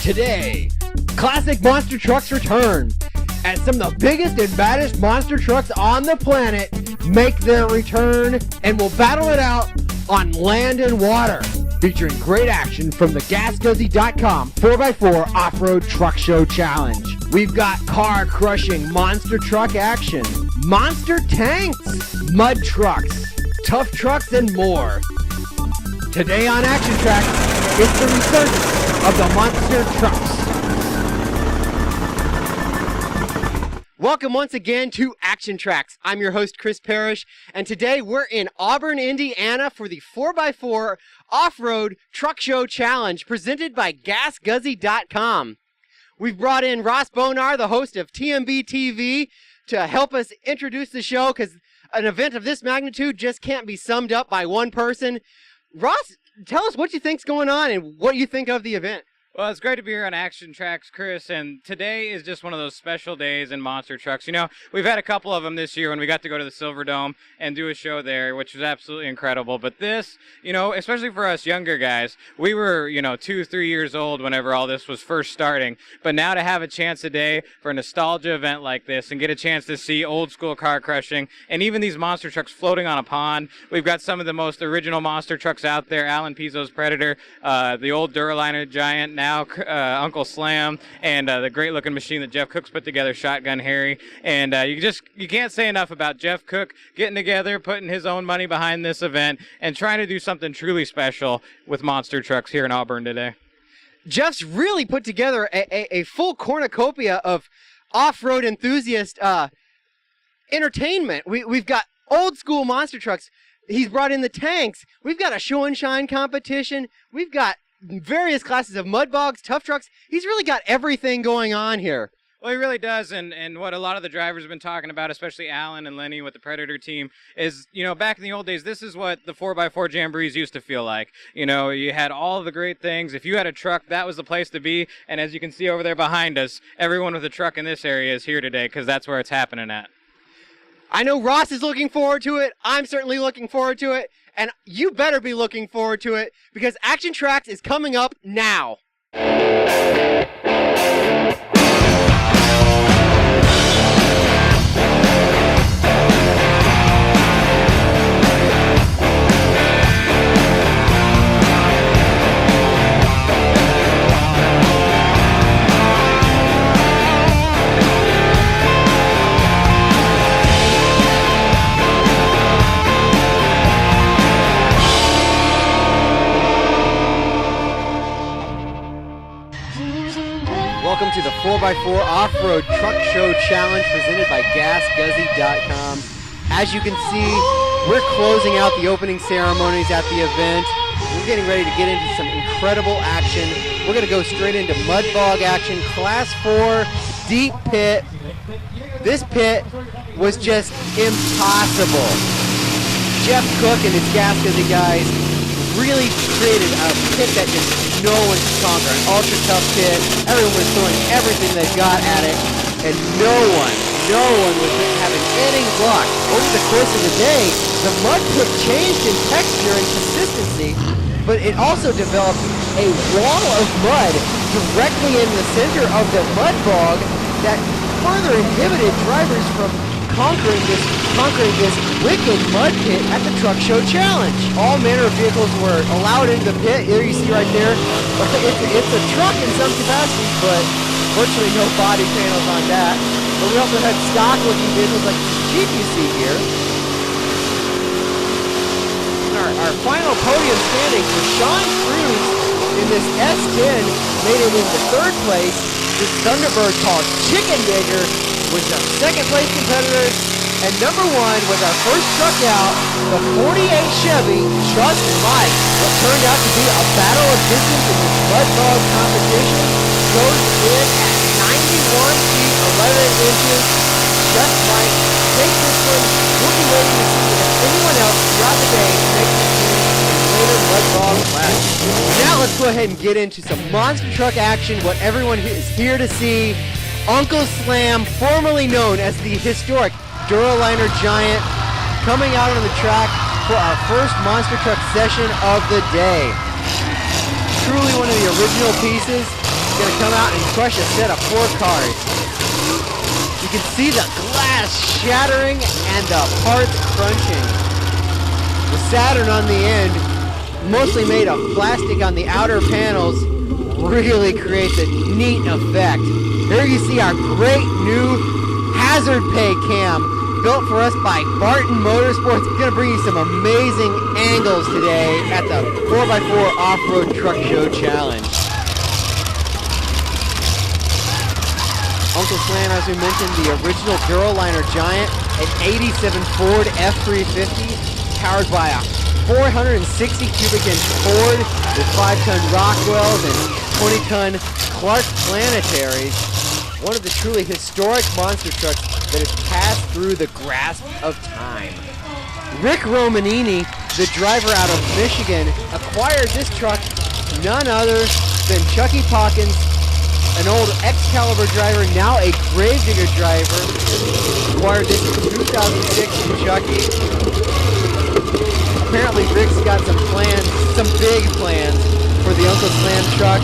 Today, classic monster trucks return, and some of the biggest and baddest monster trucks on the planet make their return and will battle it out on land and water, featuring great action from the Guzzy.com 4x4 Off-Road Truck Show Challenge. We've got car-crushing monster truck action, monster tanks, mud trucks, tough trucks, and more. Today on Action Track, it's the resurgence of the monster trucks. Welcome once again to Action Tracks. I'm your host, Chris Parrish, and today we're in Auburn, Indiana for the 4x4 Off-Road Truck Show Challenge presented by Guzzy.com. We've brought in Ross Bonar, the host of TMB TV, to help us introduce the show because an event of this magnitude just can't be summed up by one person. Ross, tell us what you think's going on and what you think of the event. Well, it's great to be here on Action Tracks, Chris, and today is just one of those special days in monster trucks. You know, we've had a couple of them this year when we got to go to the Silver Dome and do a show there, which was absolutely incredible. But this, you know, especially for us younger guys, we were, 2-3 years old whenever all this was first starting. But now to have a chance today for a nostalgia event like this and get a chance to see old school car crushing and even these monster trucks floating on a pond. We've got some of the most original monster trucks out there, Alan Pizzo's Predator, the old Duraliner Giant, now Uncle Slam, and the great-looking machine that Jeff Cook's put together, Shotgun Harry. And you can't say enough about Jeff Cook getting together, putting his own money behind this event, and trying to do something truly special with monster trucks here in Auburn today. Jeff's really put together a full cornucopia of off-road enthusiast entertainment. We've got old-school monster trucks. He's brought in the tanks. We've got a show and shine competition. We've got various classes of mud bogs, tough trucks. He's really got everything going on here. Well, he really does, and what a lot of the drivers have been talking about, especially Alan and Lenny with the Predator team, is, back in the old days, this is what the 4x4 Jamborees used to feel like. You had all of the great things. If you had a truck, that was the place to be, and as you can see over there behind us, everyone with a truck in this area is here today because that's where it's happening at. I know Ross is looking forward to it. I'm certainly looking forward to it. And you better be looking forward to it because Action Tracks is coming up now. Welcome to the 4x4 Off-Road Truck Show Challenge presented by Guzzy.com. As you can see, we're closing out the opening ceremonies at the event. We're getting ready to get into some incredible action. We're going to go straight into mud bog action, Class 4, deep pit. This pit was just impossible. Jeff Cook and his Guzzy guys really created a pit that just no one could conquer, an ultra tough pit. Everyone was throwing everything they got at it, and no one was having any luck. Over the course of the day, the mud pit changed in texture and consistency, but it also developed a wall of mud directly in the center of the mud bog that further inhibited drivers from conquering this wicked mud pit at the Truck Show Challenge. All manner of vehicles were allowed into the pit. Here you see right there, it's a truck in some capacity, but virtually no body panels on that. But we also had stock-looking vehicles like this Jeep you see here. And our final podium standings for Sean Cruz in this S10 made it into third place. This Thunderbird called Chicken Digger was our second place competitor, and number one was our first truck out, the 48 Chevy Just Mike. What turned out to be a battle of distance in this mud bog competition goes in at 91 feet 11 inches. Just Mike takes this one. We'll be waiting to see if anyone else throughout the day makes it to later mud bog class. Now let's go ahead and get into some monster truck action, what everyone is here to see. Uncle Slam, formerly known as the historic Duraliner Giant, coming out on the track for our first monster truck session of the day. Truly one of the original pieces. is going to come out and crush a set of 4 cars. You can see the glass shattering and the parts crunching. The Saturn on the end, mostly made of plastic on the outer panels, really creates a neat effect. Here you see our great new hazard pay cam built for us by Barton Motorsports. It's going to bring you some amazing angles today at the 4x4 Off-Road Truck Show Challenge. Uncle Slam, as we mentioned, the original Duraliner Giant, an 87 Ford F350, powered by a 460 cubic inch Ford with 5-ton Rockwells and 20-ton Clark Planetaries. One of the truly historic monster trucks that has passed through the grasp of time. Rick Romanini, the driver out of Michigan, acquired this truck, none other than Chucky Hawkins, an old Excalibur driver, now a Gravedigger driver. Acquired this in 2006 from Chucky. Apparently Rick's got some plans, some big plans for the Uncle Slam truck.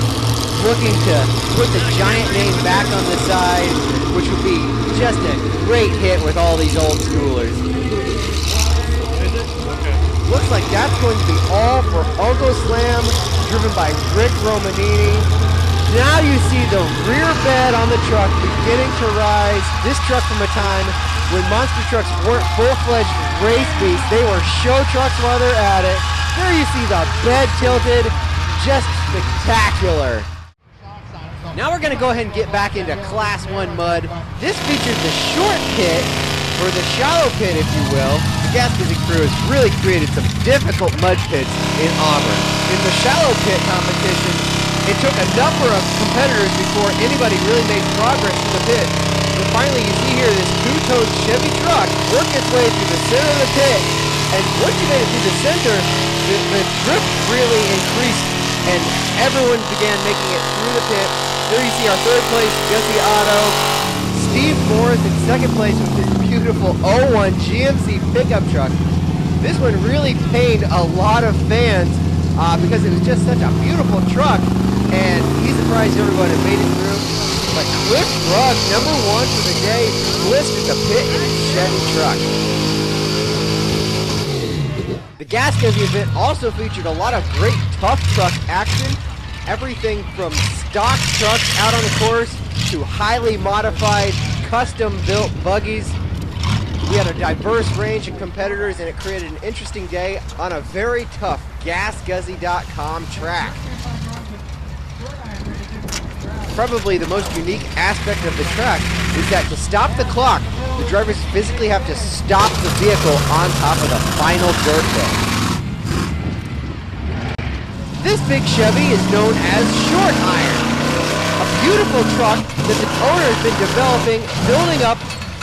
Looking to put the Giant name back on the side, which would be just a great hit with all these old schoolers. Okay. Looks like that's going to be all for Uncle Slam, driven by Rick Romanini. Now you see the rear bed on the truck beginning to rise. This truck from a time when monster trucks weren't full-fledged race beasts. They were show trucks while they're at it. There you see the bed tilted. Just spectacular. Now we're going to go ahead and get back into Class 1 mud. This features the short pit, or the shallow pit if you will. The Gas Guzzy crew has really created some difficult mud pits in Auburn. In the shallow pit competition, it took a number of competitors before anybody really made progress in the pit. But finally you see here this two-toed Chevy truck work its way through the center of the pit. And once you made it through the center, the grip really increased and everyone began making it through the pit. There you see our third place, Guzzy Auto. Steve fourth in second place with his beautiful 01 GMC pickup truck. This one really pained a lot of fans because it was just such a beautiful truck, and he surprised everyone and made it through. But Cliff Brugg, number 1 for the day, blistered the pit in his Chevy truck. The Gas Guzzy event also featured a lot of great tough truck action. Everything from stock trucks out on the course to highly modified, custom-built buggies. We had a diverse range of competitors, and it created an interesting day on a very tough GasGuzzy.com track. Probably the most unique aspect of the track is that to stop the clock, the drivers physically have to stop the vehicle on top of the final dirt pit. This big Chevy is known as Short Iron, a beautiful truck that the owner has been developing, building up.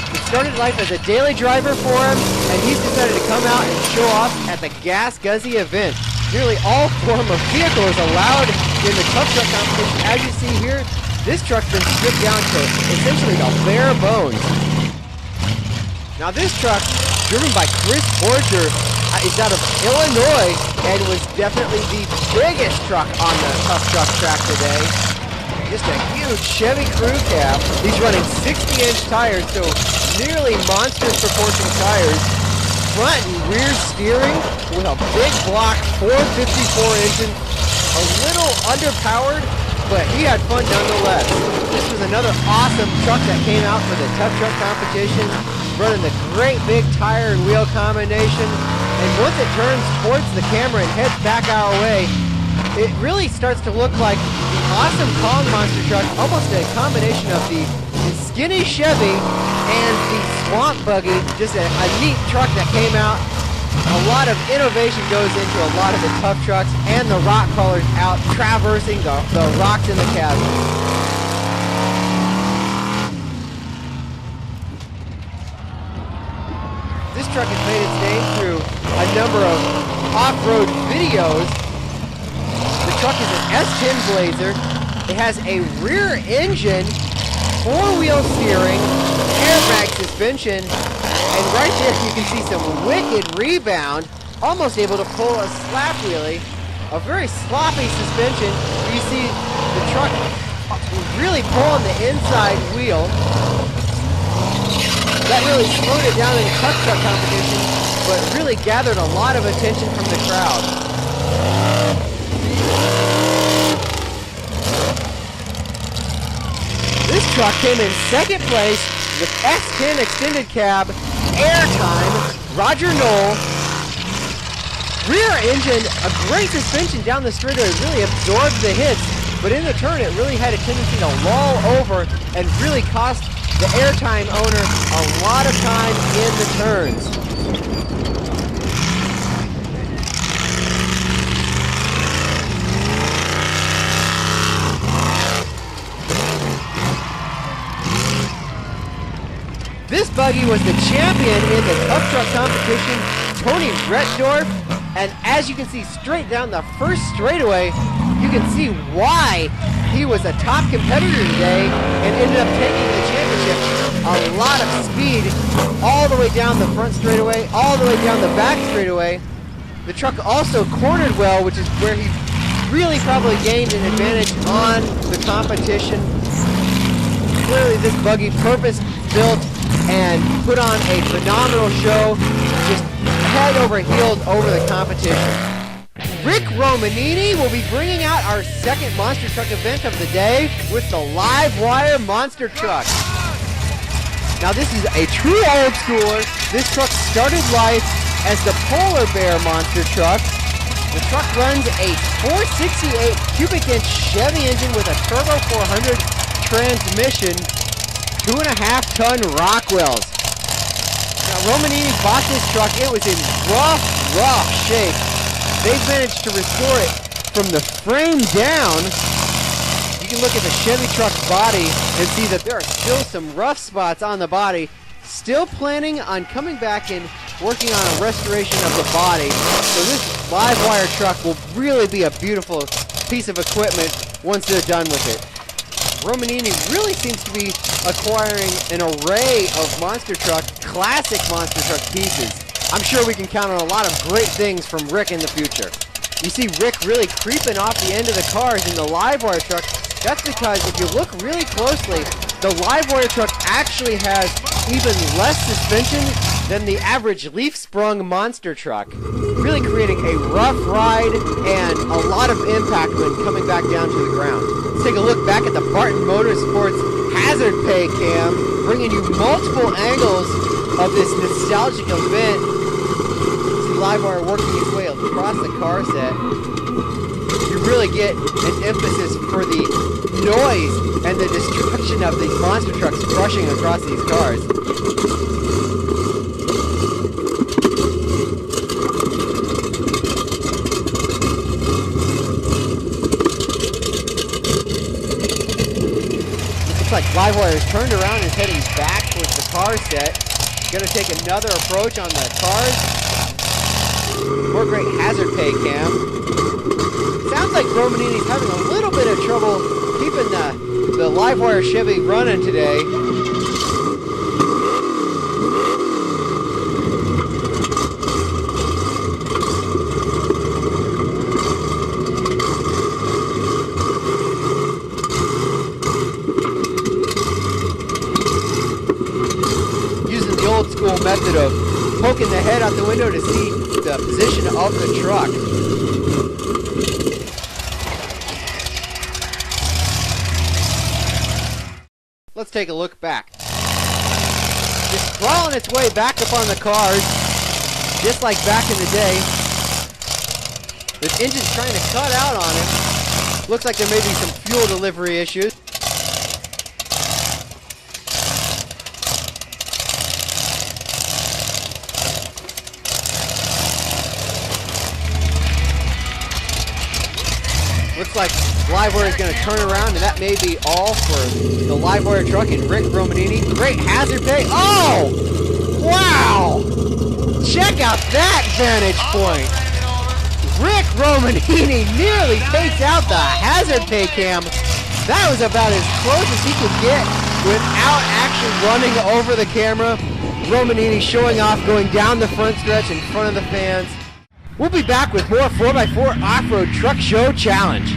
It started life as a daily driver for him, and he's decided to come out and show off at the Gas Guzzy event. Nearly all form of vehicle is allowed in the tough truck competition. As you see here, this truck's been stripped down to essentially the bare bones. Now this truck, driven by Chris Porcher, is out of Illinois and was definitely the biggest truck on the tough truck track today. Just a huge Chevy crew cab. He's running 60-inch tires, so nearly monstrous proportion tires. Front and rear steering with a big block 454 engine. A little underpowered, but he had fun nonetheless. This was another awesome truck that came out for the tough truck competition, running the great big tire and wheel combination. And once it turns towards the camera and heads back our way, it really starts to look like the awesome Kong monster truck, almost a combination of the skinny Chevy and the Swamp Buggy. Just a neat truck that came out. A lot of innovation goes into a lot of the tough trucks, and the rock crawlers out traversing the rocks in the chasm. This truck has made its name through a number of off-road videos. The truck is an S10 Blazer. It has a rear engine, 4-wheel steering, airbag suspension, and right there you can see some wicked rebound, almost able to pull a slap wheelie. A very sloppy suspension. You see the truck really pulling the inside wheel. That really slowed it down in the truck competition, but really gathered a lot of attention from the crowd. This truck came in second place with S10 extended cab, airtime, Roger Knoll. Rear engine, a great suspension down the straightaway, really absorbed the hits, but in the turn it really had a tendency to loll over and really cost the airtime owner a lot of time in the turns. This buggy was the champion in the tough truck competition, Tony Retdorf, and as you can see straight down the first straightaway, you can see why he was a top competitor today and ended up taking the championship. A lot of speed all the way down the front straightaway, all the way down the back straightaway. The truck also cornered well, which is where he really probably gained an advantage on the competition. Clearly this buggy purpose-built and put on a phenomenal show, just head over heels over the competition. Rick Romanini will be bringing out our second monster truck event of the day with the live wire monster truck. Now this is a true old schooler. This truck started life as the Polar Bear monster truck. The truck runs a 468 cubic inch Chevy engine with a turbo 400 transmission, 2.5 ton Rockwells. Now Romanini bought this truck. It was in rough shape. They've managed to restore it from the frame down. You can look at the Chevy truck's body and see that there are still some rough spots on the body. Still planning on coming back and working on a restoration of the body. So this live wire truck will really be a beautiful piece of equipment once they're done with it. Romanini really seems to be acquiring an array of monster truck, classic monster truck pieces. I'm sure we can count on a lot of great things from Rick in the future. You see Rick really creeping off the end of the cars in the live wire truck. That's because if you look really closely, the live wire truck actually has even less suspension than the average leaf-sprung monster truck, really creating a rough ride and a lot of impact when coming back down to the ground. Let's take a look back at the Barton Motorsports hazard pay cam, bringing you multiple angles of this nostalgic event. See Livewire working its way across the car set. You really get an emphasis for the noise and the destruction of these monster trucks crushing across these cars. Looks like Livewire is turned around and is heading back towards the car set. Gonna take another approach on the cars. More great hazard pay cam. Sounds like Romanini's having a little bit of trouble keeping the Livewire Chevy running today. Using the old school method of poking the head out the window to see the position of the truck. Let's take a look back. Just crawling its way back up on the cars, just like back in the day. This engine's trying to cut out on it. Looks like there may be some fuel delivery issues. Looks like Livewire is going to turn around, and that may be all for the Livewire truck and Rick Romanini. Great hazard pay. Oh! Wow! Check out that vantage point. Rick Romanini nearly takes out the hazard pay cam. That was about as close as he could get without actually running over the camera. Romanini showing off, going down the front stretch in front of the fans. We'll be back with more 4x4 Off-Road Truck Show Challenge.